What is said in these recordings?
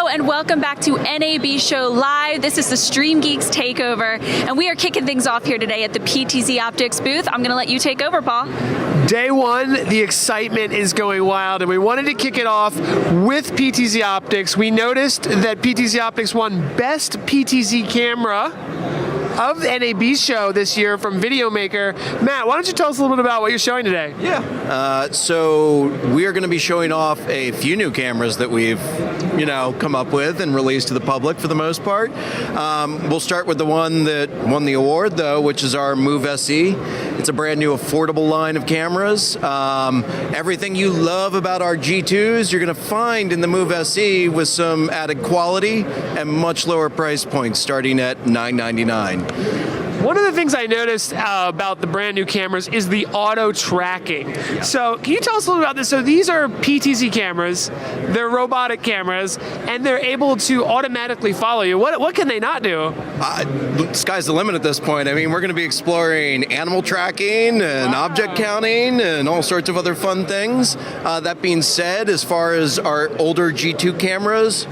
and welcome back to NAB Show Live. This is the Stream Geeks Takeover, and we are kicking things off here today at the PTZOptics booth. I'm going to let you take over, Paul. Day one, the excitement is going wild, and we wanted to kick it off with PTZOptics. We noticed that PTZOptics won Best PTZ Camera of the NAB show this year from Videomaker. Matt, why don't you tell us a little bit about what you're showing today? Yeah. So we are going to be showing off a few new cameras that we've, come up with and released to the public for the most part. We'll start with the one that won the award, though, which is our Move SE. It's a brand new affordable line of cameras. Everything you love about our G2s, you're going to find in the Move SE with some added quality and much lower price points, starting at $999. One of the things I noticed about the brand new cameras is the auto tracking. Yeah. So can you tell us a little about this? So these are PTZ cameras, they're robotic cameras, and they're able to automatically follow you. What can they not do? Sky's the limit at this point. I mean, we're going to be exploring animal tracking and object counting and all sorts of other fun things. That being said, as far as our older G2 cameras,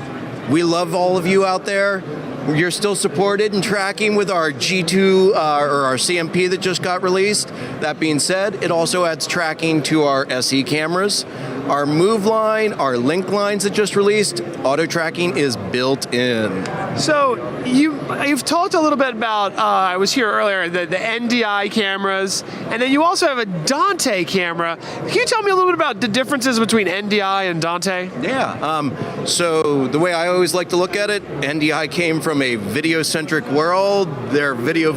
we love all of you out there. You're still supported and tracking with our G2 or our CMP that just got released. That being said, it also adds tracking to our SE cameras. Our Move line, our Link lines that just released, auto tracking is built in. So you've talked a little bit about, I was here earlier, the NDI cameras, and then you also have a Dante camera. Can you tell me a little bit about the differences between NDI and Dante? Yeah, so the way I always like to look at it, NDI came from a video-centric world. They're video,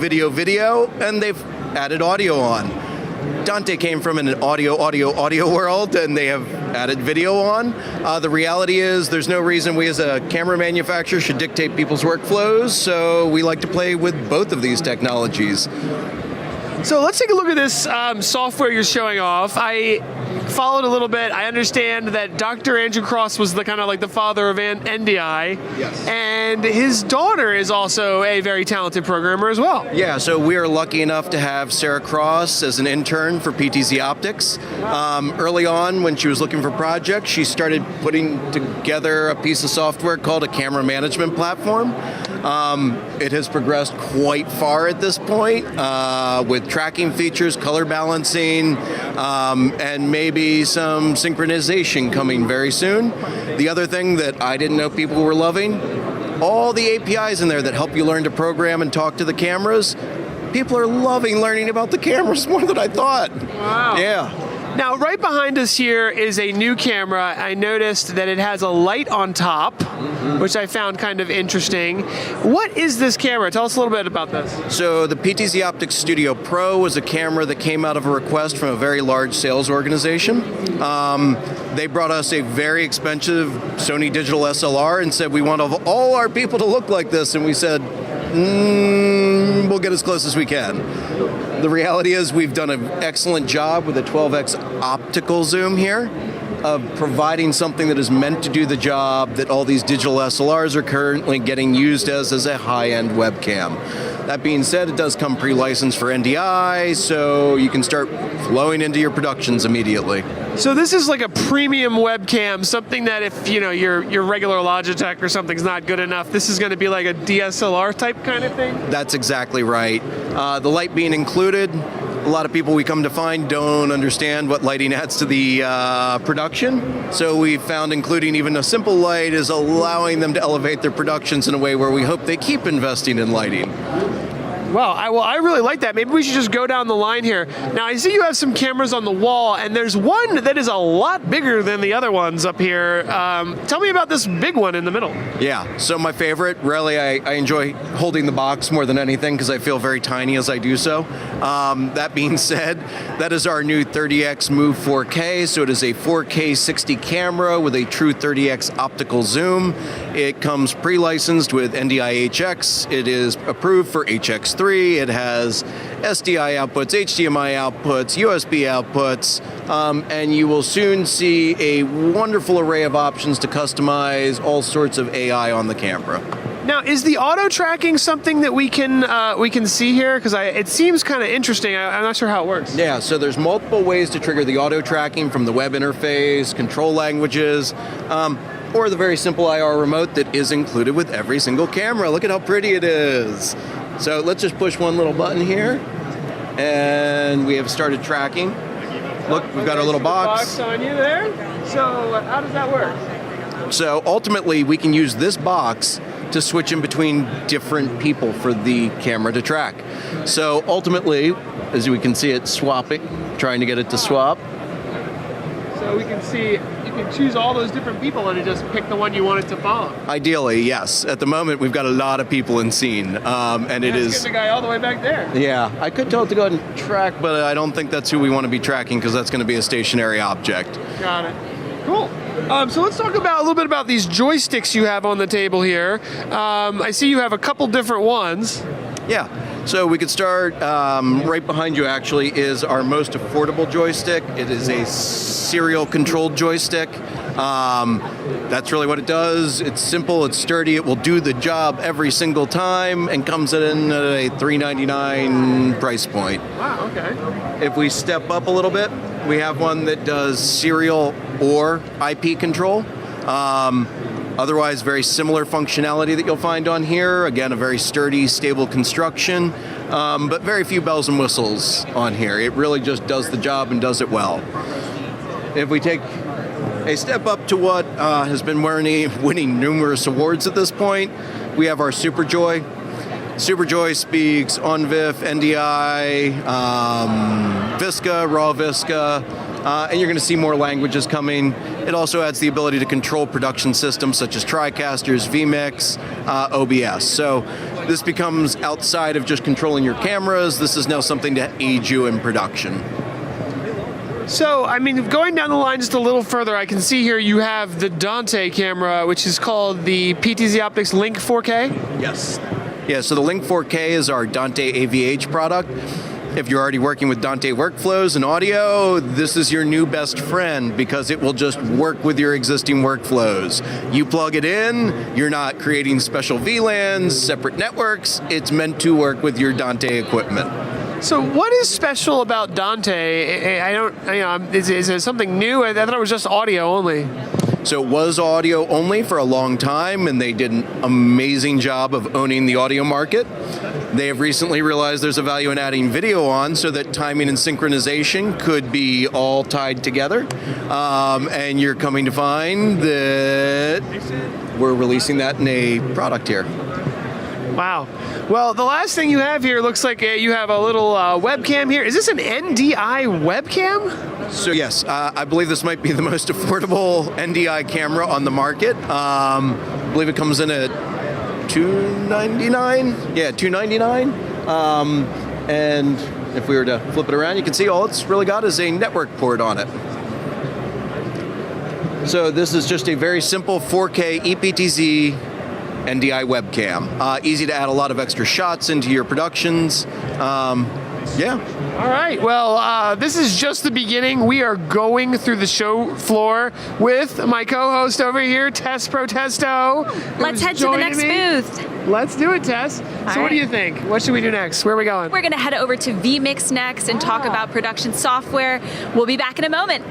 and they've added audio on. Dante came from an audio world, and they have added video on. The reality is there's no reason we as a camera manufacturer should dictate people's workflows, so we like to play with both of these technologies. So let's take a look at this software you're showing off. I followed a little bit. I understand that Dr. Andrew Cross was the kind of like the father of NDI. Yes. And his daughter is also a very talented programmer as well. Yeah, so we are lucky enough to have Sarah Cross as an intern for PTZOptics. Early on, when she was looking for projects, she started putting together a piece of software called a camera management platform. It has progressed quite far at this point with tracking features, color balancing, and maybe some synchronization coming very soon. The other thing that I didn't know people were loving, all the APIs in there that help you learn to program and talk to the cameras. People are loving learning about the cameras more than I thought. Wow. Yeah. Now, right behind us here is a new camera. I noticed that it has a light on top, which I found kind of interesting. What is this camera? Tell us a little bit about this. So the PTZOptics Studio Pro was a camera that came out of a request from a very large sales organization. They brought us a very expensive Sony digital SLR and said, we want all our people to look like this. And we said, we'll get as close as we can. The reality is we've done an excellent job with a 12x optical zoom here of providing something that is meant to do the job that all these digital SLRs are currently getting used as a high-end webcam. That being said, it does come pre-licensed for NDI, so you can start flowing into your productions immediately. So this is like a premium webcam, something that if your regular Logitech or something's not good enough, this is going to be like a DSLR type kind of thing? That's exactly right. The light being included, a lot of people we come to find don't understand what lighting adds to the production. So we found including even a simple light is allowing them to elevate their productions in a way where we hope they keep investing in lighting. Well, I really like that. Maybe we should just go down the line here. Now, I see you have some cameras on the wall, and there's one that is a lot bigger than the other ones up here. Tell me about this big one in the middle. Yeah, so my favorite, really, I enjoy holding the box more than anything because I feel very tiny as I do so. That being said, that is our new 30x Move 4K, so it is a 4K 60 camera with a true 30x optical zoom. It comes pre-licensed with NDI HX. It is approved for HX3. It has SDI outputs, HDMI outputs, USB outputs, and you will soon see a wonderful array of options to customize all sorts of AI on the camera. Now, is the auto tracking something that we can see here? Because it seems kind of interesting. I'm not sure how it works. Yeah, so there's multiple ways to trigger the auto tracking from the web interface, control languages. or the very simple IR remote that is included with every single camera. Look at how pretty it is. So let's just push one little button here, and we have started tracking. Look, we've got our little box. On you there. So how does that work? So ultimately, we can use this box to switch in between different people for the camera to track. So ultimately, as we can see it swapping, trying to get it to swap. So we can see, you can choose all those different people and just pick the one you want it to follow. Ideally, yes. At the moment, we've got a lot of people in scene, and it is... the guy all the way back there. Yeah, I could tell it to go ahead and track, but I don't think that's who we want to be tracking because that's going to be a stationary object. Got it. Cool. So let's talk about a little bit about these joysticks you have on the table here. I see you have a couple different ones. Yeah. So we could start right behind you. Actually, is our most affordable joystick. It is a serial controlled joystick. That's really what it does. It's simple. It's sturdy. It will do the job every single time, and comes in at a $399 price point. Wow. Okay. If we step up a little bit, we have one that does serial or IP control. Otherwise, very similar functionality that you'll find on here. Again, a very sturdy, stable construction, but very few bells and whistles on here. It really just does the job and does it well. If we take a step up to what has been winning numerous awards at this point, we have our SuperJoy. SuperJoy speaks OnVIF, NDI, Visca, Raw Visca, and you're going to see more languages coming. It also adds the ability to control production systems such as TriCasters, vMix, OBS. So this becomes outside of just controlling your cameras. This is now something to aid you in production. So, I mean, going down the line just a little further, I can see here you have the Dante camera, which is called the PTZOptics Link 4K. Yes. Yeah, so the Link 4K is our Dante AVH product. If you're already working with Dante workflows and audio, this is your new best friend because it will just work with your existing workflows. You plug it in, you're not creating special VLANs, separate networks. It's meant to work with your Dante equipment. So what is special about Dante? Is it something new? I thought it was just audio only. So it was audio only for a long time, and they did an amazing job of owning the audio market. They have recently realized there's a value in adding video on so that timing and synchronization could be all tied together. And you're coming to find that we're releasing that in a product here. Wow. Well, the last thing you have here looks like you have a little webcam here. Is this an NDI webcam? So yes, I believe this might be the most affordable NDI camera on the market. I believe it comes in at $299. Yeah, $299. And if we were to flip it around, you can see all it's really got is a network port on it. So this is just a very simple 4K ePTZ NDI webcam. Easy to add a lot of extra shots into your productions. Yeah. All right. Well, this is just the beginning. We are going through the show floor with my co-host over here, Tess Protesto. Let's head to the next booth. Let's do it, Tess. So what do you think? What should we do next? Where are we going? We're going to head over to vMix next and talk about production software. We'll be back in a moment.